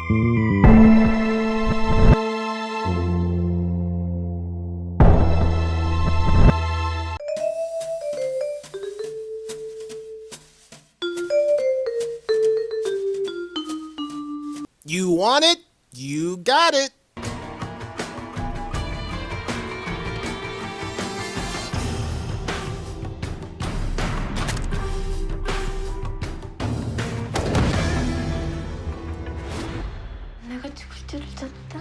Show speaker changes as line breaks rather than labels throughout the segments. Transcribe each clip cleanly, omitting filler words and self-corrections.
You want it? You got it.
내가 죽을 줄을 쳤다.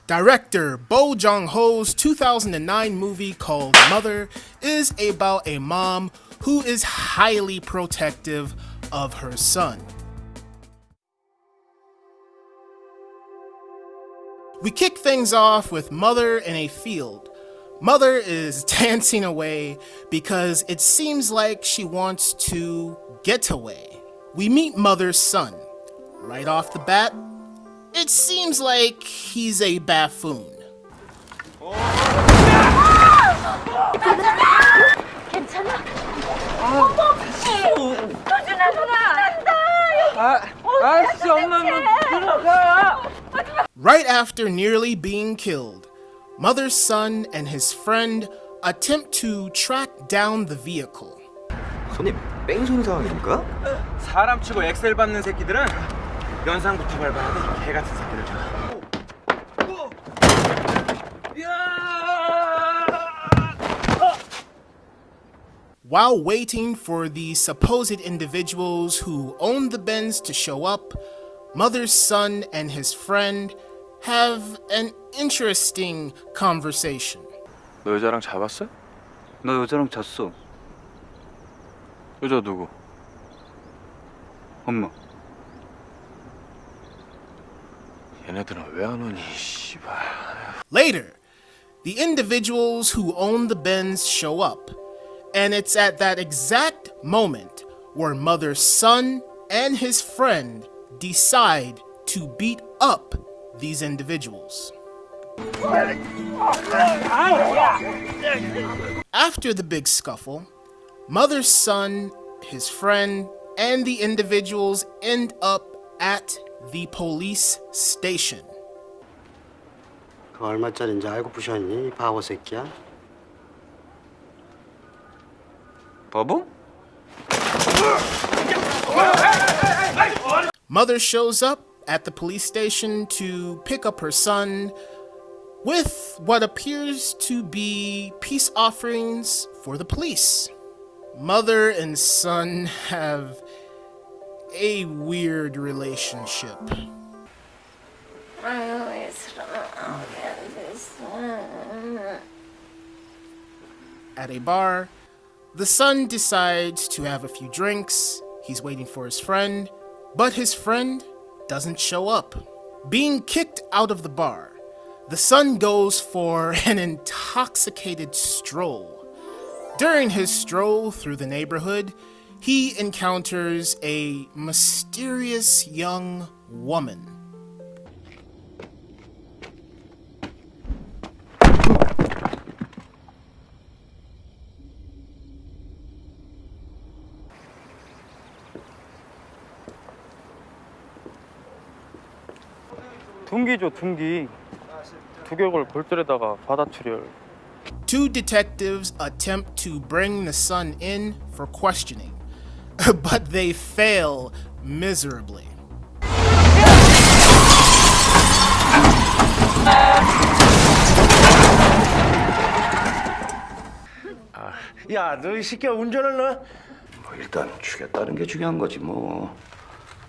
Director Bong Joon-ho's 2009 movie called Mother is about a mom who is highly protective of her son. We kick things off with Mother in a field. Mother is dancing away because it seems like she wants to get away. We meet Mother's son. Right off the bat, it seems like he's a buffoon.
괜찮아? 도준아 난다.
아씨 엄마 들어가.
Right after nearly being killed, Mother's son and his friend attempt to track down the vehicle.
손님, 뺑소니 상황입니까?
사람 치고 엑셀 밟는 새끼들은 연상부터 밟아야 돼. 개 같은 새끼들 좀.
While waiting for the supposed individuals who own the Benz to show up, Mother's son and his friend have an interesting conversation.
너 여자랑 잡았어?
너 여자랑 잤어.
여자 누구?
엄마.
얘네들은 왜 안 오니? 씨발.
Later, the individuals who own the Benz show up, and it's at that exact moment where Mother's son and his friend decide to beat up these individuals. After the big scuffle, Mother's son, his friend, and the individuals end up at the police station.
그 얼마짜리인지 알고 부셨니? 이 바보 새끼야.
바보?
Mother shows up at the police station to pick up her son with what appears to be peace offerings for the police. Mother and son have a weird relationship. At a bar, the son decides to have a few drinks. He's waiting for his friend, but his friend doesn't show up. Being kicked out of the bar, the son goes for an intoxicated stroll. During his stroll through the neighborhood, he encounters a mysterious young woman.
둥기죠 둥기. 두개골 골절에다가 바다출혈.
Two detectives attempt to bring the son in for questioning, but they fail miserably.
야, 너 이 새끼야 운전을 너? 뭐 일단 죽였다는 게 중요한 거지 뭐.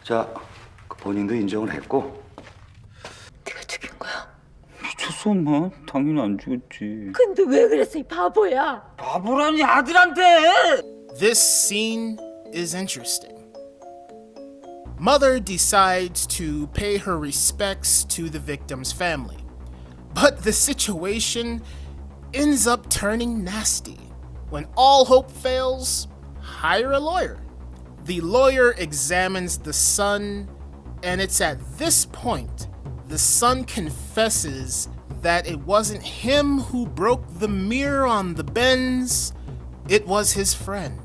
자, 그 본인도 인정을 했고.
네가 죽인 거야?
미쳤어 엄마. 당연히 안 죽였지.
근데 왜 그랬어 이 바보야?
바보라니 아들한테.
This scene is interesting. Mother decides to pay her respects to the victim's family, but the situation ends up turning nasty. When all hope fails, hire a lawyer. The lawyer examines the son, and it's at this point the son confesses that it wasn't him who broke the mirror on the Benz, it was his friend.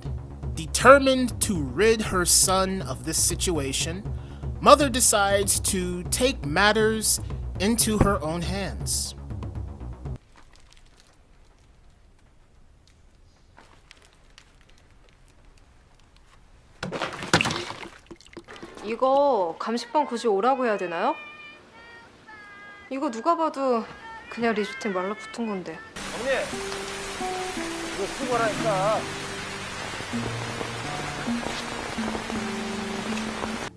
Determined to rid her son of this situation, Mother decides to take matters into her own hands.
이거 감식반 굳이 오라고 해야 되나요? 이거 누가 봐도 그냥 리조트에 말라붙은 건데.
언니, 이거 수고하니까.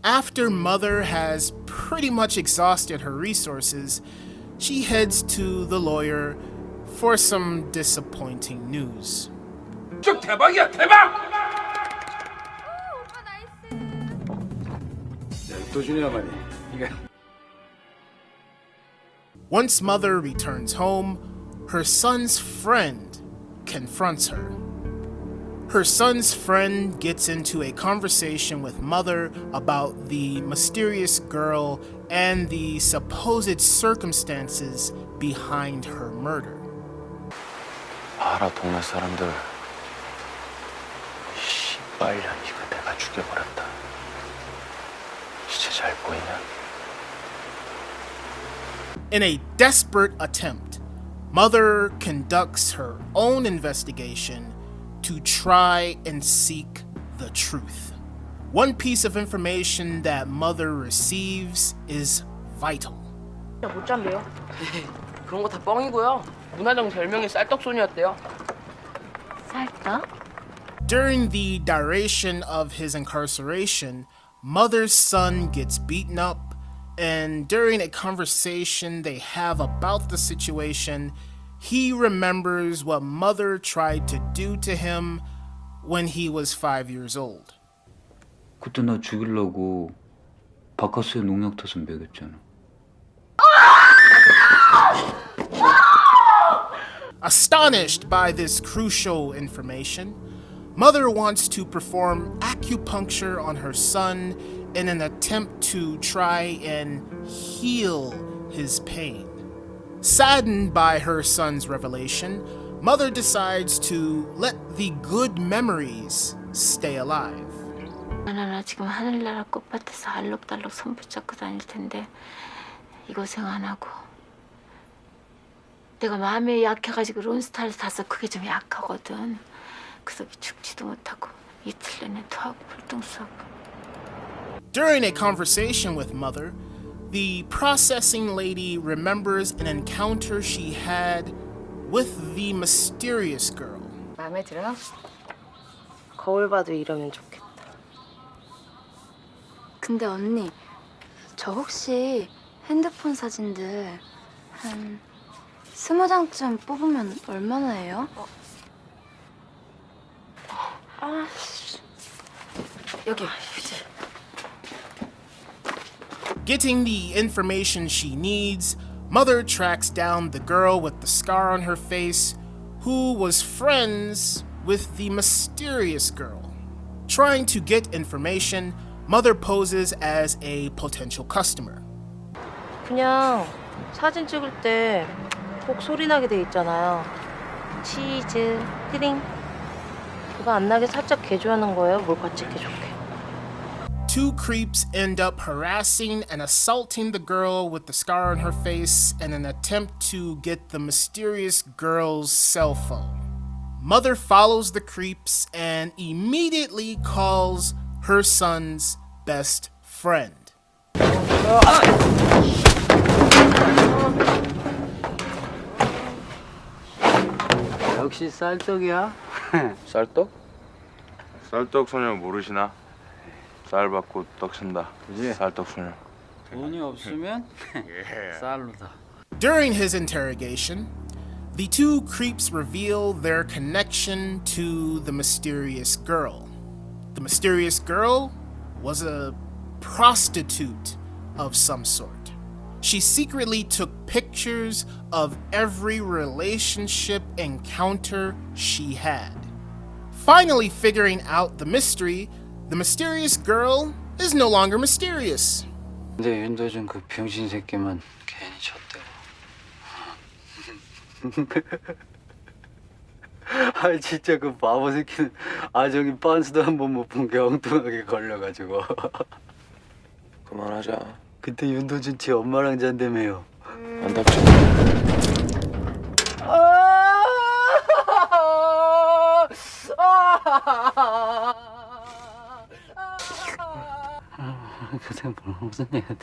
After Mother has pretty much exhausted her resources, she heads to the lawyer for some disappointing news.
저 대박이야 대박!
Once Mother returns home, her son's friend confronts her. Her son's friend gets into a conversation with Mother about the mysterious girl and the supposed circumstances behind her murder.
알아 동네 사람들. 씨발년 이거 내가 죽여버렸다. 이제 잘 보이냐?
In a desperate attempt, Mother conducts her own investigation to try and seek the truth. One piece of information that Mother receives is vital.
못 잠배요. 그런 거 다 뻥이고요. 문화정 별명이 쌀떡손이었대요.
쌀떡?
During the duration of his incarceration, Mother's son gets beaten up, and during a conversation they have about the situation, he remembers what Mother tried to do to him when he was 5 years old.
그때 나 죽이려고 바카스에 농약 타서 먹였잖아.
Astonished by this crucial information, Mother wants to perform acupuncture on her son in an attempt to try and heal his pain. Saddened by her son's revelation, Mother decides to let the good memories stay alive.
나 지금 하늘나라 꽃밭에서 알록달록 손 붙잡고 다닐 텐데 이 고생 안 하고 내가 마음이 약해가지고 론스타를 타서 그게 좀 약하거든. 그래서 죽지도 못하고 이틀 내내 토하고 불똥 쏘고.
During a conversation with Mother, the processing lady remembers an encounter she had with the mysterious girl.
마음에 들어? 거울 봐도 이러면 좋겠다.
근데 언니, 저 혹시 핸드폰 사진들 한 20장쯤 뽑으면 얼마나 해요?
여기.
Getting the information she needs, Mother tracks down the girl with the scar on her face, who was friends with the mysterious girl. Trying to get information, Mother poses as a potential customer.
그냥 사진 찍을 때 꼭 소리 나게 돼 있잖아요. 치즈, 띠링. 그거 안 나게 살짝 개조하는 거예요. 몰카 찍기 좋게.
Two creeps end up harassing and assaulting the girl with the scar on her face in an attempt to get the mysterious girl's cell phone. Mother follows the creeps and immediately calls her son's best friend.
역시 쌀떡이야.
쌀떡? 쌀떡 소녀 모르시나? 쌀 받고 떡 쓴다.
그지?
쌀떡 소녀.
돈이 없으면 쌀로다.
During his interrogation, the two creeps reveal their connection to the mysterious girl. The mysterious girl was a prostitute of some sort. She secretly took pictures of every relationship encounter she had. Finally figuring out the mystery, the mysterious girl is no longer mysterious.
근데 윤도준 그 병신 새끼만 괜히 쳤대.
아 진짜 그 바보 새끼는 아정이 빤스도 한 번 못 본 게 엉뚱하게 걸려가지고.
그만하자.
그때 윤도준 씨 엄마랑 잔다며요.
안 닥쳐.
그새 무슨 얘기야?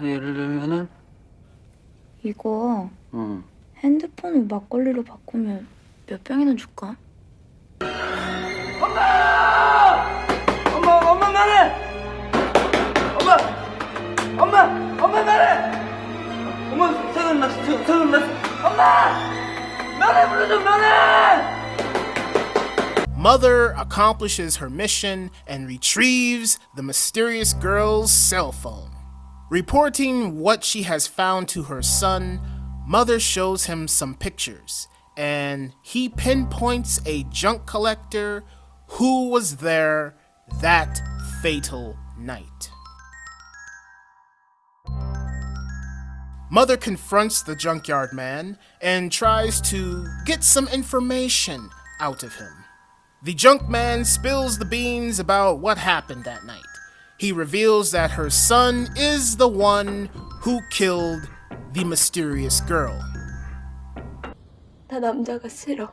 예를 들면은
이거
응.
핸드폰을 막걸리로 바꾸면 몇 병이나 줄까?
엄마 나래! 엄마 나래! 엄마 생각났어. 엄마! 나래 불러줘 나래!
Mother accomplishes her mission and retrieves the mysterious girl's cell phone. Reporting what she has found to her son, Mother shows him some pictures, and he pinpoints a junk collector who was there that fatal night. Mother confronts the junkyard man and tries to get some information out of him. The junk man spills the beans about what happened that night. He reveals that her son is the one who killed the mysterious girl.
나 남자가 싫어.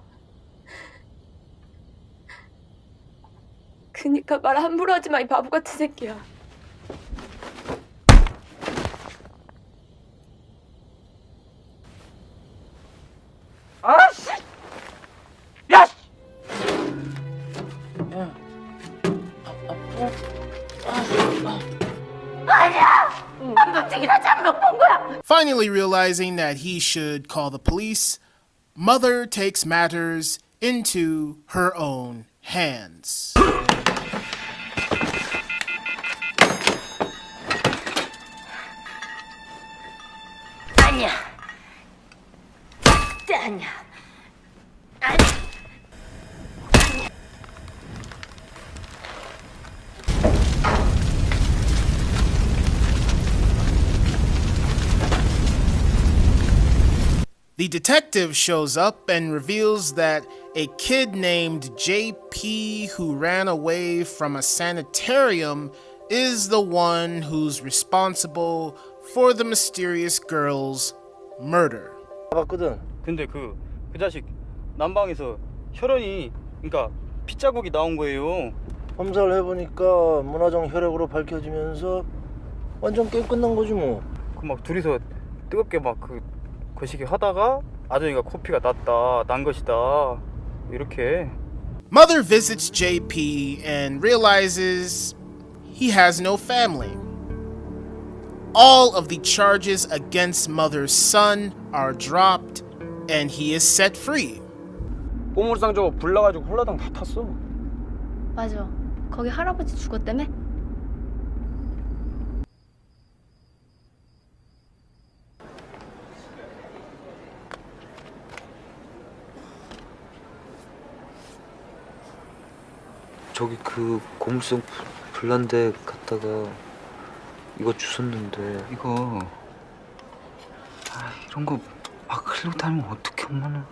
그니까 말 함부로 하지 마, 이 바보 같은 새끼야.
아씨! 야!
Finally realizing that he should call the police, Mother takes matters into her own hands.
아니야. 절대 아니야.
The detective shows up and reveals that a kid named JP who ran away from a sanitarium is the one who's responsible for the mysterious girl's murder.
봤거든. 근데 그 자식 난방에서 혈흔이 그러니까 핏자국이 나온 거예요.
검사를 해보니까 문화적 혈액으로 밝혀지면서 완전 게임 끝난 거지 뭐.
그 막 둘이서 뜨겁게 막 거시기 하다가 아정이가 코피가 난 것이다 이렇게.
Mother visits JP and realizes he has no family. All of the charges against Mother's son are dropped and he is set free.
보물상 저거 불나가지고 홀라당 다 탔어.
맞아. 거기 할아버지 죽었다며?
저기 그 고물상 불난데 갔다가 이거 주웠는데 이거 이런 거 막 흘리고 다니면 어떡해 엄마는.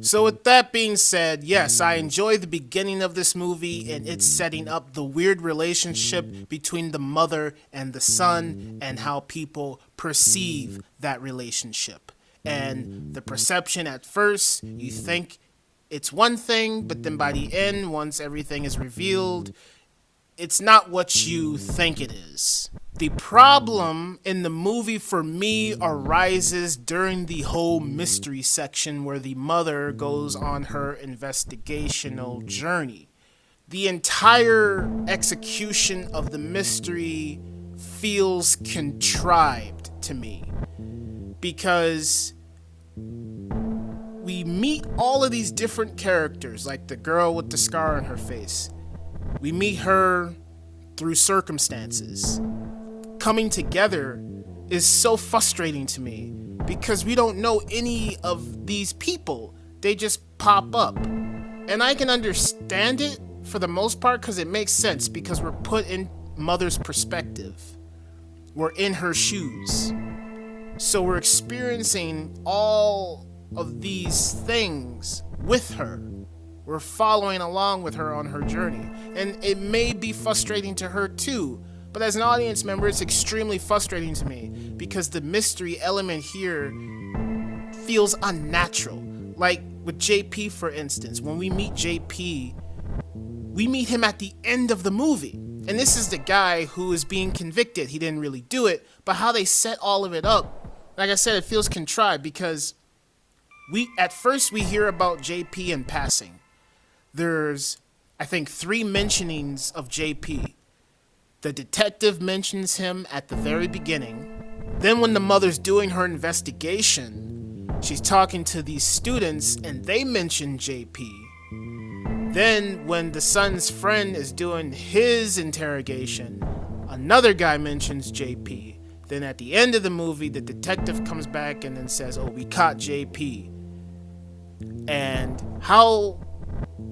So with that being said, yes, I enjoy the beginning of this movie and it's setting up the weird relationship between the mother and the son and how people perceive that relationship. And the perception at first, you think it's one thing, but then by the end, once everything is revealed, it's not what you think it is. The problem in the movie for me arises during the whole mystery section where the mother goes on her investigational journey. The entire execution of the mystery feels contrived to me because we meet all of these different characters, like the girl with the scar on her face. We meet her through circumstances. Coming together is so frustrating to me because we don't know any of these people. They just pop up. And I can understand it for the most part because it makes sense because we're put in Mother's perspective. We're in her shoes. So we're experiencing all of these things with her. We're following along with her on her journey. And it may be frustrating to her too, but as an audience member, it's extremely frustrating to me because the mystery element here feels unnatural. Like with JP, for instance, when we meet JP, we meet him at the end of the movie. And this is the guy who is being convicted. He didn't really do it, but how they set all of it up, like I said, it feels contrived because at first we hear about JP in passing. There's, I think, 3 mentionings of JP. The detective mentions him at the very beginning. Then when the mother's doing her investigation, she's talking to these students and they mention JP. Then when the son's friend is doing his interrogation, another guy mentions JP. Then at the end of the movie, the detective comes back and then says, oh, we caught JP. And how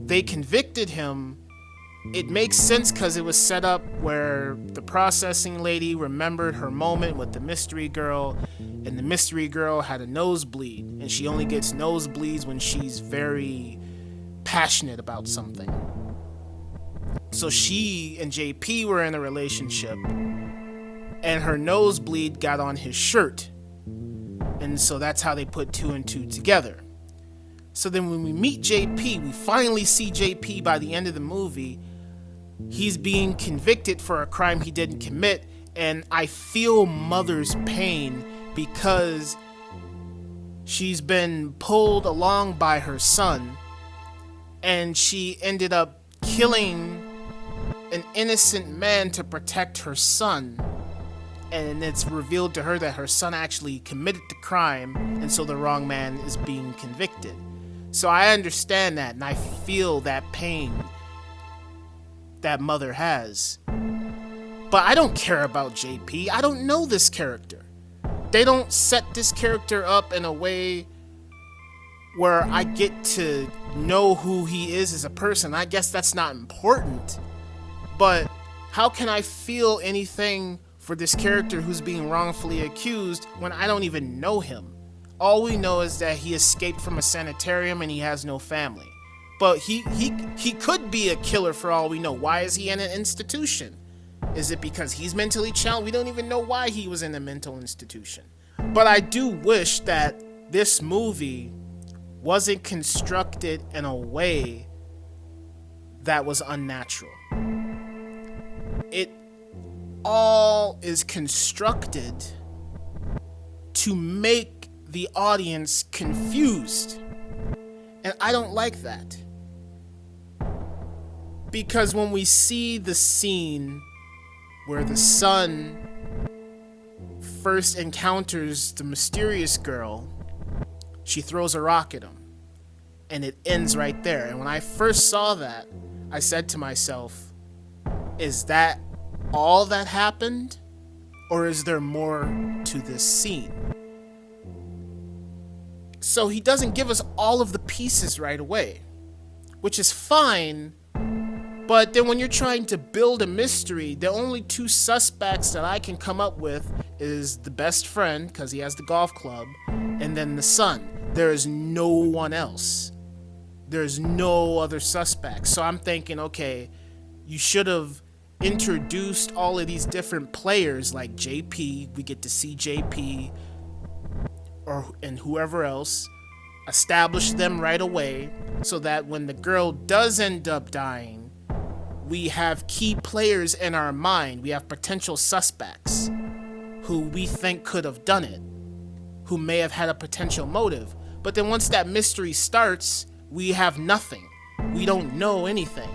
they convicted him, it makes sense because it was set up where the processing lady remembered her moment with the mystery girl, and the mystery girl had a nosebleed, and she only gets nosebleeds when she's very passionate about something. So she and JP were in a relationship, and her nosebleed got on his shirt, and so that's how they put 2 and 2 together. So then when we meet JP, we finally see JP by the end of the movie. He's being convicted for a crime he didn't commit, and I feel Mother's pain because she's been pulled along by her son, and she ended up killing an innocent man to protect her son, and it's revealed to her that her son actually committed the crime, and so the wrong man is being convicted. So I understand that, and I feel that pain that Mother has. But I don't care about JP. I don't know this character. They don't set this character up in a way where I get to know who he is as a person. I guess that's not important. But how can I feel anything for this character who's being wrongfully accused when I don't even know him? All we know is that he escaped from a sanitarium and he has no family. But he could be a killer for all we know. Why is he in an institution? Is it because he's mentally challenged? We don't even know why he was in a mental institution. But I do wish that this movie wasn't constructed in a way that was unnatural. It all is constructed to make the audience confused. And I don't like that. Because when we see the scene where the son first encounters the mysterious girl, she throws a rock at him. And it ends right there. And when I first saw that, I said to myself, is that all that happened? Or is there more to this scene? So he doesn't give us all of the pieces right away, which is fine. But then when you're trying to build a mystery, the only 2 suspects that I can come up with is the best friend, because he has the golf club, and then the son. There is no one else. There's no other suspects. So I'm thinking, okay, you should have introduced all of these different players like JP. We get to see JP and whoever else, establish them right away so that when the girl does end up dying, we have key players in our mind. We have potential suspects who we think could have done it, who may have had a potential motive. But then once that mystery starts, we have nothing. We don't know anything.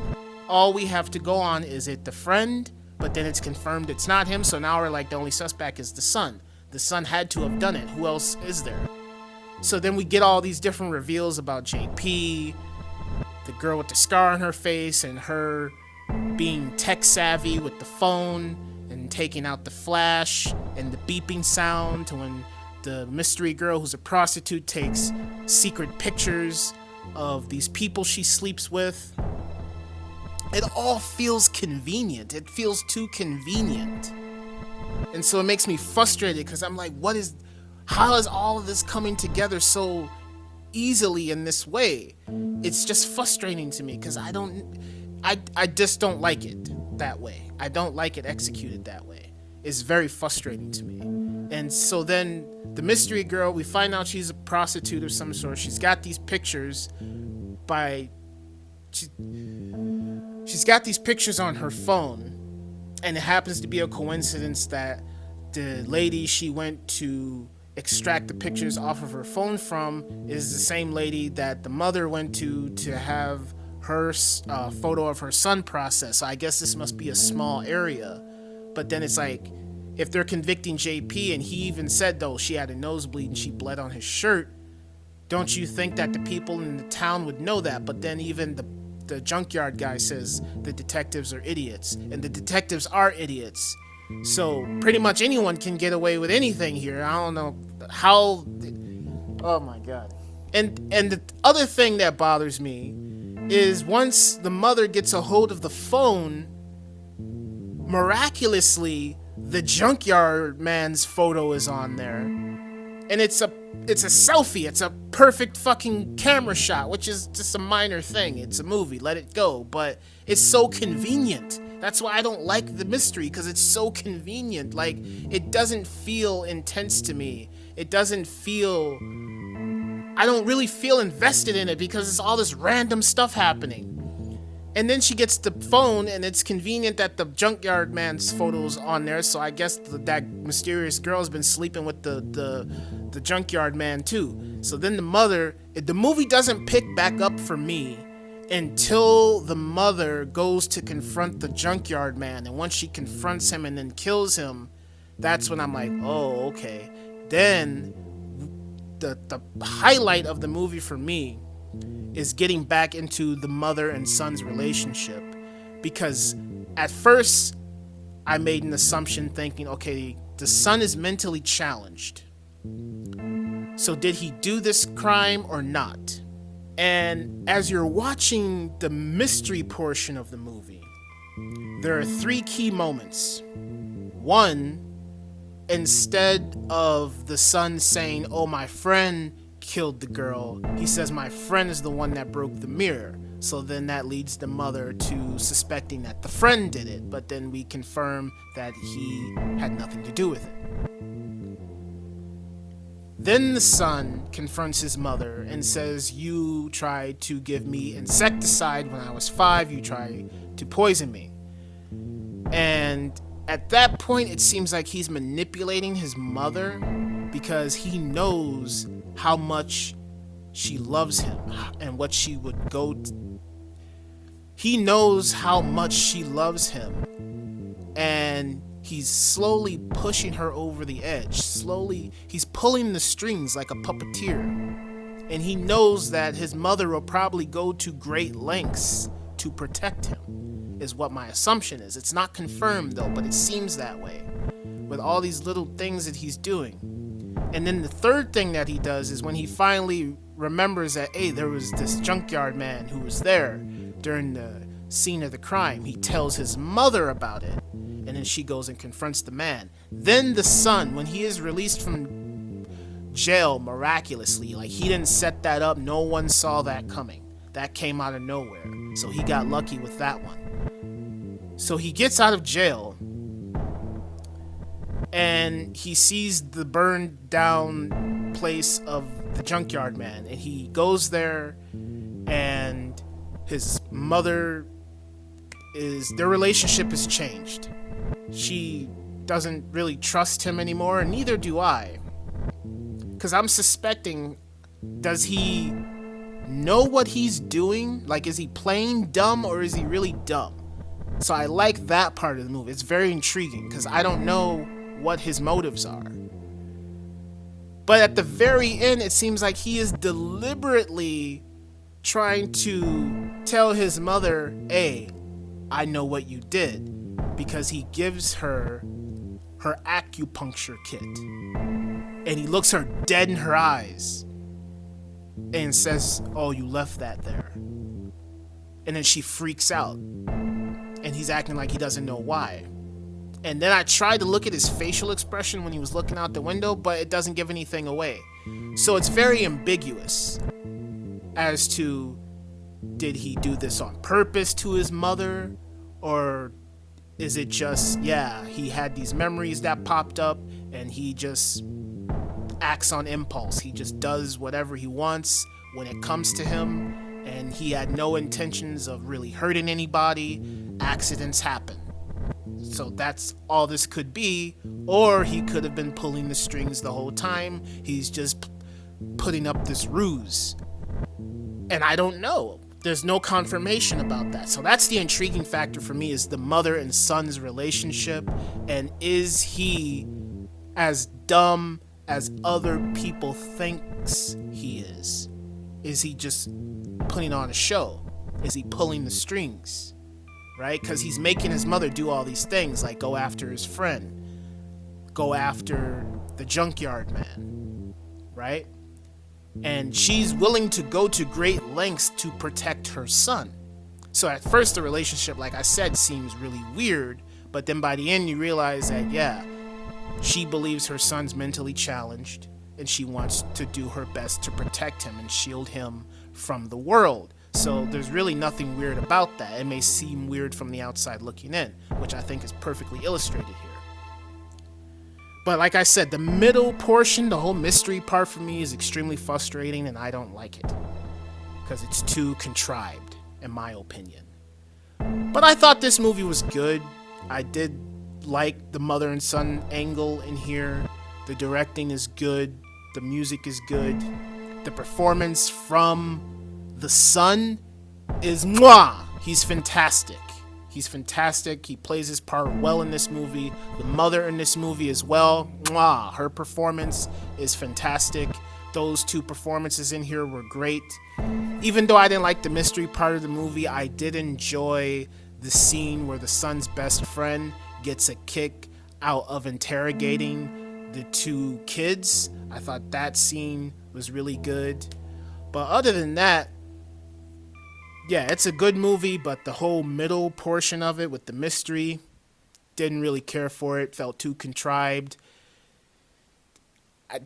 All we have to go on is it the friend, but then it's confirmed it's not him, so now we're like the only suspect is the son. The son had to have done it. Who else is there? So then we get all these different reveals about JP, the girl with the scar on her face, and her being tech savvy with the phone and taking out the flash and the beeping sound to when the mystery girl who's a prostitute takes secret pictures of these people she sleeps with. It all feels convenient. It feels too convenient. And so it makes me frustrated because I'm like, how is all of this coming together so easily in this way? It's just frustrating to me because I just don't like it that way. I don't like it executed that way. It's very frustrating to me. And so then the mystery girl, we find out she's a prostitute of some sort. She's got these pictures she's got these pictures on her phone, and it happens to be a coincidence that the lady she went to extract the pictures off of her phone from is the same lady that the mother went to have her photo of her son processed. So I guess this must be a small area. But then it's like, if they're convicting JP, and he even said though she had a nosebleed and she bled on his shirt, don't you think that the people in the town would know that? But then even the junkyard guy says the detectives are idiots, and the detectives are idiots. So pretty much anyone can get away with anything here. I don't know how. Oh my god. And the other thing that bothers me is once the mother gets a hold of the phone, miraculously the junkyard man's photo is on there, and it's a selfie. It's a perfect fucking camera shot, which is just a minor thing. It's a movie, let it go. But it's so convenient. That's why I don't like the mystery, because it's so convenient. Like, it doesn't feel intense to me. It doesn't feel... I don't really feel invested in it because it's all this random stuff happening. And then she gets the phone, and it's convenient that the junkyard man's photo's on there, so I guess that mysterious girl's been sleeping with the junkyard man too. So then the movie doesn't pick back up for me until the mother goes to confront the junkyard man, and once she confronts him and then kills him, that's when I'm like, oh, okay. Then the highlight of the movie for me is getting back into the mother and son's relationship, because at first I made an assumption thinking, okay, the son is mentally challenged, so did he do this crime or not? And as you're watching the mystery portion of the movie, there are 3 key moments. One, instead of the son saying, oh, my friend killed the girl, he says my friend is the one that broke the mirror. So then that leads the mother to suspecting that the friend did it, but then we confirm that he had nothing to do with it. Then the son confronts his mother and says, you tried to give me insecticide when I was 5, you tried to poison me. And at that point it seems like he's manipulating his mother, because he knows how much she loves him and what she would go to. He knows how much she loves him, and he's slowly pushing her over the edge. Slowly, he's pulling the strings like a puppeteer, and he knows that his mother will probably go to great lengths to protect him, is what my assumption is. It's not confirmed though, but it seems that way with all these little things that he's doing. And then the third thing that he does is when he finally remembers that, hey, there was this junkyard man who was there during the scene of the crime. He tells his mother about it, and then she goes and confronts the man. Then the son, when he is released from jail miraculously, like he didn't set that up, no one saw that coming. That came out of nowhere. So he got lucky with that one. So he gets out of jail, and he sees the burned down place of the junkyard man, and he goes there, and his mother their relationship is changed. She doesn't really trust him anymore, and neither do I, because I'm suspecting, does he know what he's doing? Like, is he playing dumb, or is he really dumb? So I like that part of the movie. It's very intriguing because I don't know what his motives are. But at the very end, it seems like he is deliberately trying to tell his mother, hey, I know what you did, because he gives her acupuncture kit. And he looks her dead in her eyes and says, oh, you left that there. And then she freaks out. And he's acting like he doesn't know why. And then I tried to look at his facial expression when he was looking out the window, but it doesn't give anything away. So it's very ambiguous as to, did he do this on purpose to his mother? Or is it just, yeah, he had these memories that popped up and he just acts on impulse. He just does whatever he wants when it comes to him, and he had no intentions of really hurting anybody. Accidents happen. So that's all this could be. Or he could have been pulling the strings the whole time. He's just putting up this ruse. And I don't know. There's no confirmation about that. So that's the intriguing factor for me, is the mother and son's relationship. And is he as dumb as other people thinks he is? Is he just putting on a show? Is he pulling the strings? Right? Because he's making his mother do all these things, like go after his friend, go after the junkyard man, right? And she's willing to go to great lengths to protect her son. So at first the relationship, like I said, seems really weird, but then by the end you realize that, yeah, she believes her son's mentally challenged and she wants to do her best to protect him and shield him from the world. So there's really nothing weird about that. It may seem weird from the outside looking in, which I think is perfectly illustrated here. But like I said, the middle portion, the whole mystery part for me is extremely frustrating, and I don't like it because it's too contrived, in my opinion. But I thought this movie was good. I did like the mother and son angle in here. The directing is good. The music is good. The performance from the son is mwah! He's fantastic. He's fantastic. He plays his part well in this movie. The mother in this movie as well. Mwah! Her performance is fantastic. Those two performances in here were great. Even though I didn't like the mystery part of the movie, I did enjoy the scene where the son's best friend gets a kick out of interrogating the two kids. I thought that scene was really good. But other than that, yeah, it's a good movie, but the whole middle portion of it with the mystery, didn't really care for it. Felt too contrived.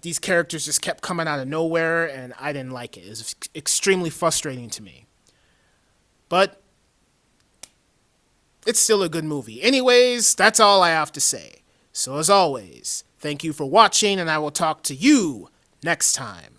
These characters just kept coming out of nowhere, and I didn't like it. It was extremely frustrating to me. But it's still a good movie. Anyways, that's all I have to say. So as always, thank you for watching, and I will talk to you next time.